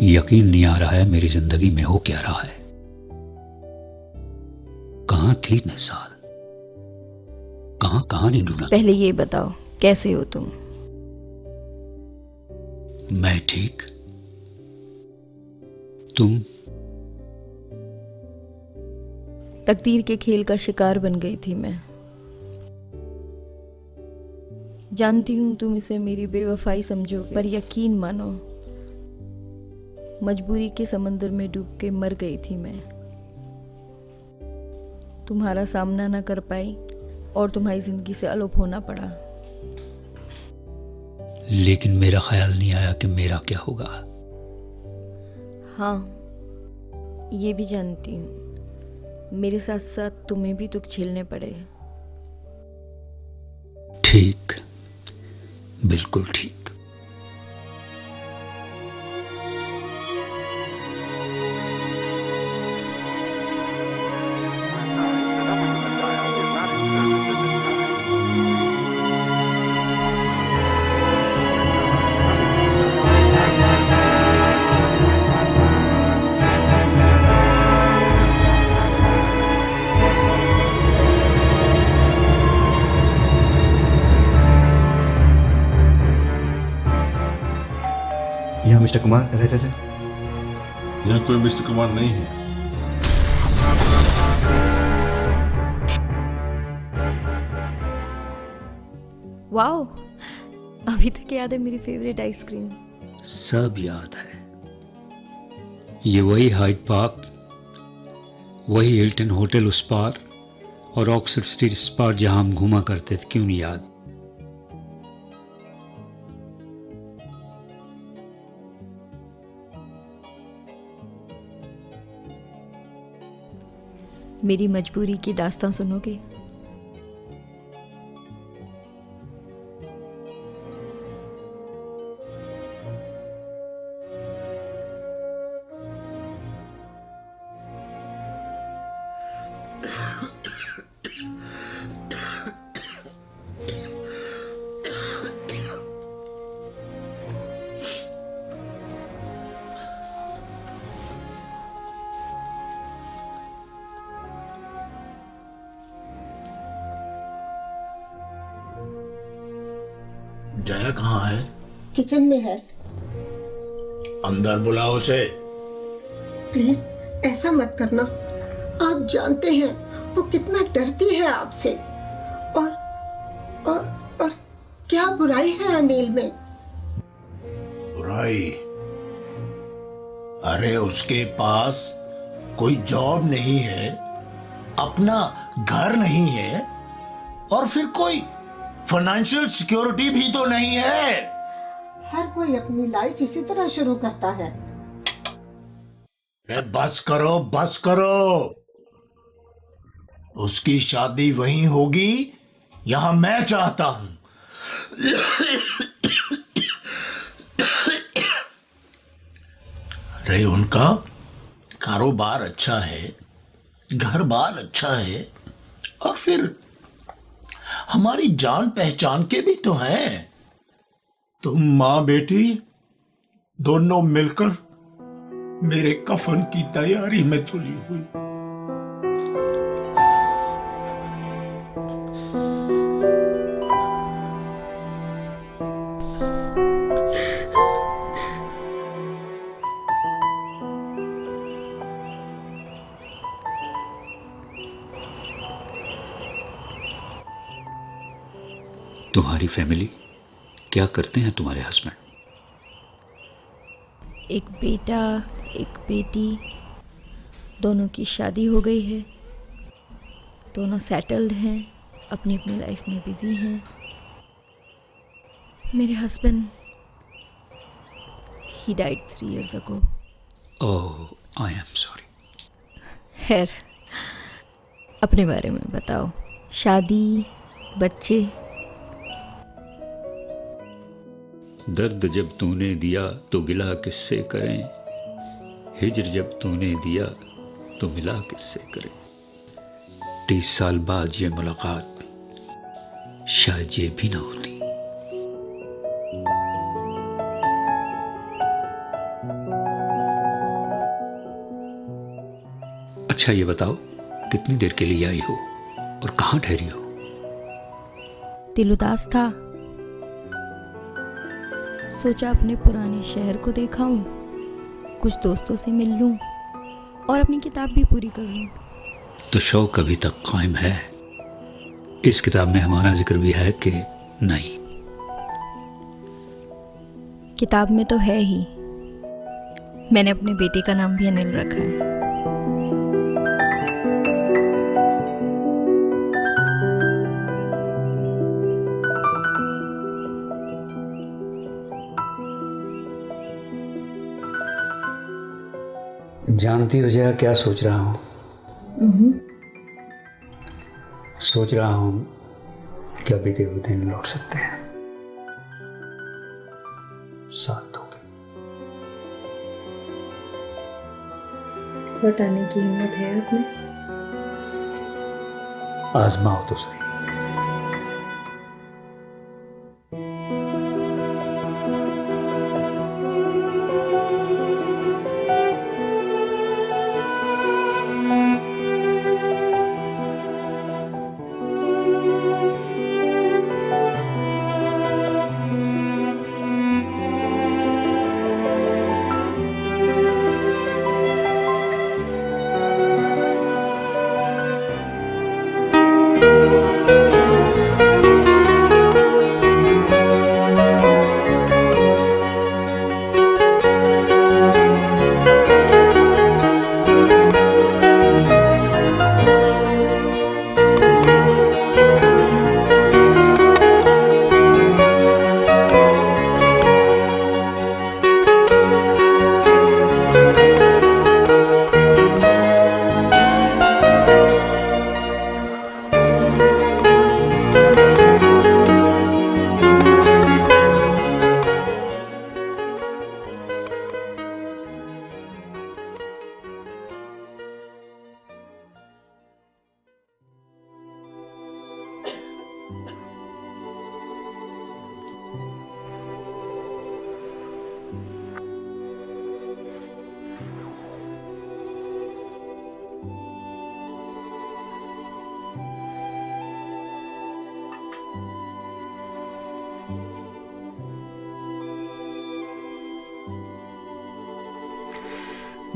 यकीन नहीं आ रहा है मेरी जिंदगी में हो क्या रहा है। कहां थी इतने साल, कहां कहां नहीं ढूंढा। पहले ये बताओ कैसे हो तुम? मैं ठीक, तुम? तकदीर के खेल का शिकार बन गई थी मैं। जानती हूँ तुम इसे मेरी बेवफाई समझोगे, पर यकीन मानो मजबूरी के समंदर में डूब के मर गई थी मैं। तुम्हारा सामना ना कर पाई और तुम्हारी जिंदगी से अलग होना पड़ा। लेकिन मेरा ख्याल नहीं आया कि मेरा क्या होगा। हाँ, ये भी जानती हूँ मेरे साथ साथ तुम्हें भी दुख झेलने पड़े। ठीक, बिल्कुल ठीक। यहाँ मिस्टर कुमार रहते थे? यहाँ कोई मिस्टर कुमार नहीं है। वाओ, अभी तक याद है मेरी फेवरेट आइसक्रीम। सब याद है। ये वही हाइड पार्क, वही हिल्टन होटल उस पार और ऑक्सफोर्ड स्ट्रीट इस पार जहां हम घूमा करते थे, क्यों नहीं याद? मेरी मजबूरी की दास्तां सुनोगे? जया कहाँ है? किचन में है। अंदर बुलाओ उसे। प्लीज ऐसा मत करना। आप जानते हैं वो कितना डरती है आपसे। और और क्या बुराई है अनिल में? बुराई? अरे उसके पास कोई जॉब नहीं है, अपना घर नहीं है और फिर कोई फाइनेंशियल सिक्योरिटी भी तो नहीं है। हर कोई अपनी लाइफ इसी तरह शुरू करता है। अरे बस करो, बस करो। उसकी शादी वहीं होगी यहां मैं चाहता हूं। अरे उनका कारोबार अच्छा है, घर बार अच्छा है और फिर हमारी जान पहचान के भी तो हैं। तुम मां बेटी दोनों मिलकर मेरे कफन की तैयारी में तुली हुई। तुम्हारी फैमिली, क्या करते हैं तुम्हारे हस्बैंड? एक बेटा, एक बेटी, दोनों की शादी हो गई है, दोनों सेटल्ड हैं, अपनी अपनी लाइफ में बिजी हैं। मेरे husband he died 3 years ago। Oh, I am sorry. खैर, अपने बारे में बताओ, शादी, बच्चे। दर्द जब तूने दिया तो गिला किससे करें, हिज्र जब तूने दिया तो मिला किससे करें। 30 साल बाद ये मुलाकात शायद ये भी ना होती। अच्छा ये बताओ, कितनी देर के लिए आई हो और कहाँ ठहरी हो? दिल उदास था, सोचा अपने पुराने शहर को देखाऊं, कुछ दोस्तों से मिल लूं और अपनी किताब भी पूरी कर लूं। तो शौक अभी तक कायम है? इस किताब में हमारा जिक्र भी है कि नहीं? किताब में तो है ही, मैंने अपने बेटे का नाम भी अनिल रखा है। जानती हो जया क्या सोच रहा हूँ? सोच रहा हूँ कि बीते हुए दिन लौट सकते हैं, साथ दोगे? लौटाने की हिम्मत है आप में? आजमाओ तो सही।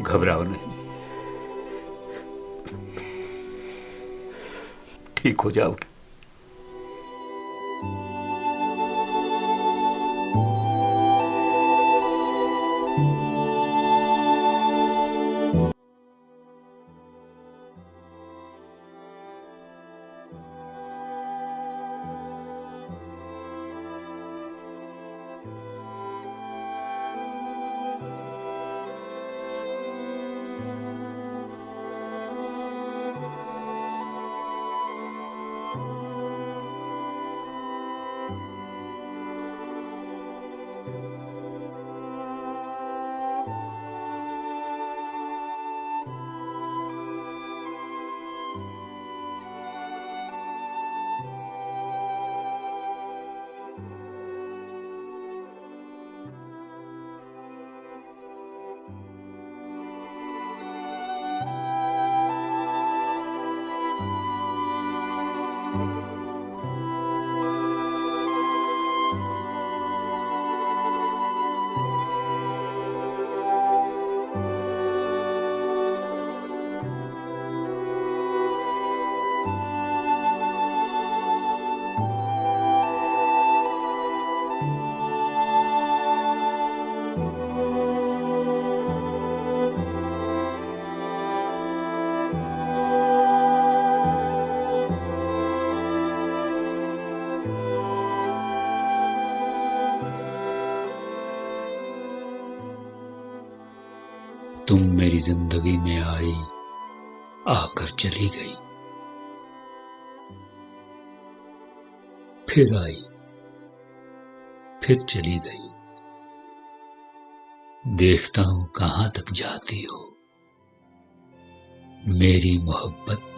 घबराओ नहीं, ठीक हो जाओगे। तुम मेरी जिंदगी में आई, आकर चली गई, फिर आई, फिर चली गई। देखता हूं कहां तक जाती हो मेरी मोहब्बत।